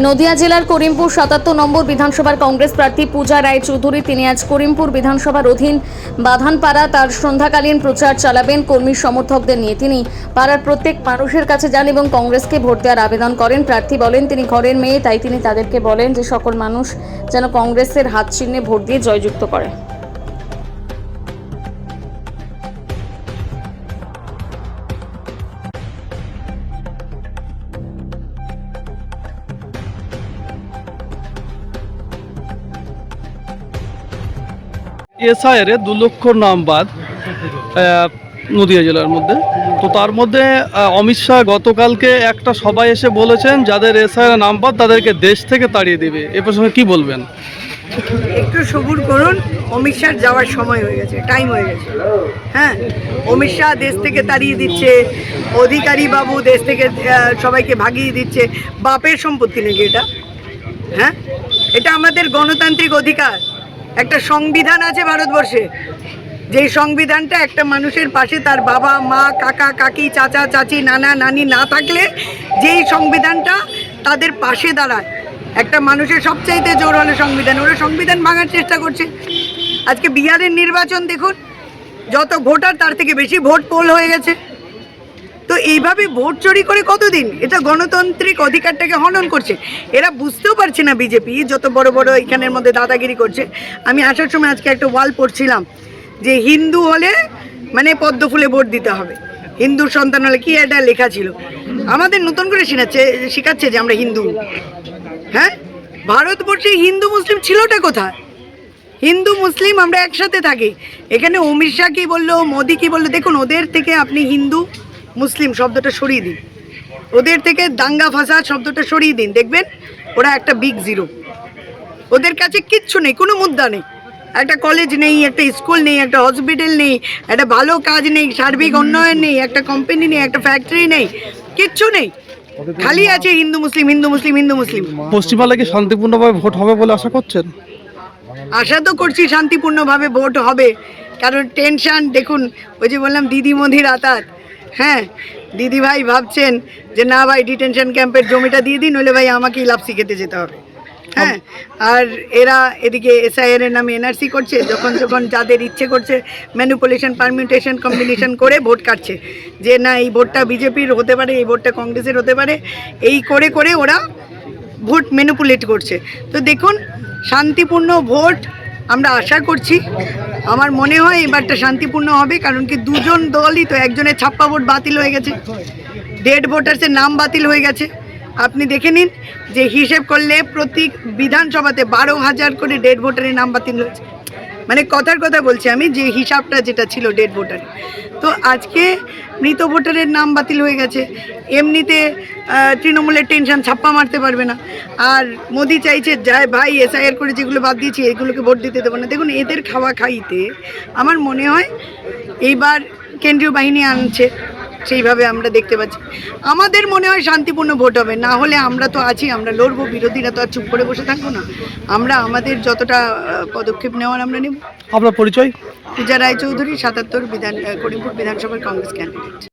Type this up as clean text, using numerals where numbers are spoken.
নদিয়া জেলার করিমপুর ৭৭ নম্বর বিধানসভার কংগ্রেস প্রার্থী পূজা রায় চৌধুরী তিনি আজ করিমপুর বিধানসভার অধীন বাধানপাড়া তার সন্ধ্যাকালীন প্রচার চালাবেন কর্মী সমর্থকদের নিয়ে। তিনি পাড়ার প্রত্যেক মানুষের কাছে যান এবং কংগ্রেসকে ভোট দেওয়ার আবেদন করেন। প্রার্থী বলেন তিনি ঘরের মেয়ে, তাই তিনি তাদেরকে বলেন যে সকল মানুষ যেন কংগ্রেসের হাত চিহ্নে ভোট দিয়ে জয়যুক্ত করে। এসআইআর 2 লক্ষ নাম বাদ নদিয়া জেলার মধ্যে। তো তার মধ্যে অমিত শাহ গতকালকে একটা সভায় এসে বলেছেন যাদের এসআইআর নাম বাদ তাদেরকে দেশ থেকে তাড়িয়ে দেবে। এ প্রসঙ্গে কি বলবেন? একটু সবুর করুন, অমিত শাহ যাওয়ার সময় হয়ে গেছে, টাইম হয়ে গেছে। হ্যাঁ, অমিত শাহ দেশ থেকে তাড়িয়ে দিচ্ছে, অধিকারী বাবু দেশ থেকে সবাইকে ভাগিয়ে দিচ্ছে। বাপের সম্পত্তি নাকি এটা? হ্যাঁ, এটা আমাদের গণতান্ত্রিক অধিকার। একটা সংবিধান আছে ভারতবর্ষে, যেই সংবিধানটা একটা মানুষের পাশে তার বাবা মা কাকা কাকি চাচা চাচি নানা নানি না থাকলে যেই সংবিধানটা তাদের পাশে দাঁড়ায়, একটা মানুষের সবচাইতে জোর হলো সংবিধান। ওরা সংবিধান ভাঙার চেষ্টা করছে। আজকে বিহারের নির্বাচন দেখুন, যত ভোটার তার থেকে বেশি ভোট পোল হয়ে গেছে। তো এইভাবে ভোট চুরি করে কতদিন? এটা গণতান্ত্রিক অধিকারটাকে হনন করছে। এরা বুঝতেও পারছে না বিজেপি যত বড় বড় এখানের মধ্যে দাদাগিরি করছে। আমি আসার সময় আজকে একটা ওয়াল পড়ছিলাম যে হিন্দু হলে মানে পদ্ম ফুলে ভোট দিতে হবে, হিন্দুর সন্তান হলে কি এটা লেখা ছিল। আমাদের নতুন করে শেখাচ্ছে যে আমরা হিন্দু। হ্যাঁ, ভারতবর্ষে হিন্দু মুসলিম ছিলটা কোথায়? হিন্দু মুসলিম আমরা একসাথে থাকি। এখানে অমিত শাহ কি বললো, মোদি কি বললো, দেখুন ওদের থেকে আপনি হিন্দু মুসলিম শব্দটা সরিয়ে দিন, ওদের থেকে দাঙ্গা ফাসাদ শব্দটা সরিয়ে দিন, দেখবেন ওরা একটা বিগ জিরো। ওদের কাছে কিচ্ছু নেই, কোনো মুদ্রা নেই। একটা কলেজ নেই, একটা স্কুল নেই, একটা হসপিটাল নেই, একটা ভালো কাজ নেই, সার্বিক উন্নয়ন নেই, একটা কোম্পানি নেই, একটা ফ্যাক্টরি নেই, কিচ্ছু নেই। খালি আছে হিন্দু মুসলিম হিন্দু মুসলিম হিন্দু মুসলিম। পশ্চিমবাংলায় কি শান্তিপূর্ণভাবে ভোট হবে বলে আশা করছেন? আশা তো করছি শান্তিপূর্ণভাবে ভোট হবে, কারণ টেনশন দেখুন, ওই যে বললাম দিদি মোদির আতাত। হ্যাঁ, দিদি ভাই ভাবছেন যে না ভাই ডিটেনশন ক্যাম্পের জমিটা দিয়ে দিন, নইলে ভাই আমাকেই লাপসি খেতে যেতে হবে। হ্যাঁ, আর এরা এদিকে এসআইআর এর নামে এনআরসি করছে, যখন যখন যাদের ইচ্ছে করছে ম্যানিপুলেশন পারমিউটেশন কম্বিনেশন করে ভোট কাটছে, যে না এই ভোটটা বিজেপির হতে পারে, এই ভোটটা কংগ্রেসের হতে পারে, এই করে করে ওরা ভোট ম্যানিপুলেট করছে। তো দেখুন, শান্তিপূর্ণ ভোট আমরা আশা করছি। আমার মনে হয় এবারটা শান্তিপূর্ণ হবে, কারণ কি দুজন দলই তো, একজনের ছাপ্পা ভোট বাতিল হয়ে গেছে, ডেড ভোটার্সের নাম বাতিল হয়ে গেছে। আপনি দেখে নিন যে হিসেব করলে প্রতি বিধানসভাতে 12,000 করে ডেড ভোটারের নাম বাতিল হয়েছে। মানে কথার কথা বলছি আমি, যে হিসাবটা যেটা ছিল ডেড ভোটার, তো আজকে মৃত ভোটারের নাম বাতিল হয়ে গেছে। এমনিতে তৃণমূলের টেনশন, ছাপ্পা মারতে পারবে না। আর মোদি চাইছে যায় ভাই এসআইআর করে যেগুলো বাদ দিয়েছি এগুলোকে ভোট দিতে দেবো না। দেখুন এদের খাওয়া খাইতে আমার মনে হয় এইবার কেন্দ্রীয় বাহিনী আনছে, সেইভাবে আমরা দেখতে পাচ্ছি। আমাদের মনে হয় শান্তিপূর্ণ ভোট হবে, না হলে আমরা তো আছি, আমরা লড়বো। বিরোধীরা তো আর চুপ করে বসে থাকবো না, আমরা আমাদের যতটা পদক্ষেপ নেওয়ার আমরা নেব। আপনার পরিচয়? পূজা রায় চৌধুরী, ৭৭ করিমপুর বিধানসভার কংগ্রেস ক্যান্ডিডেট।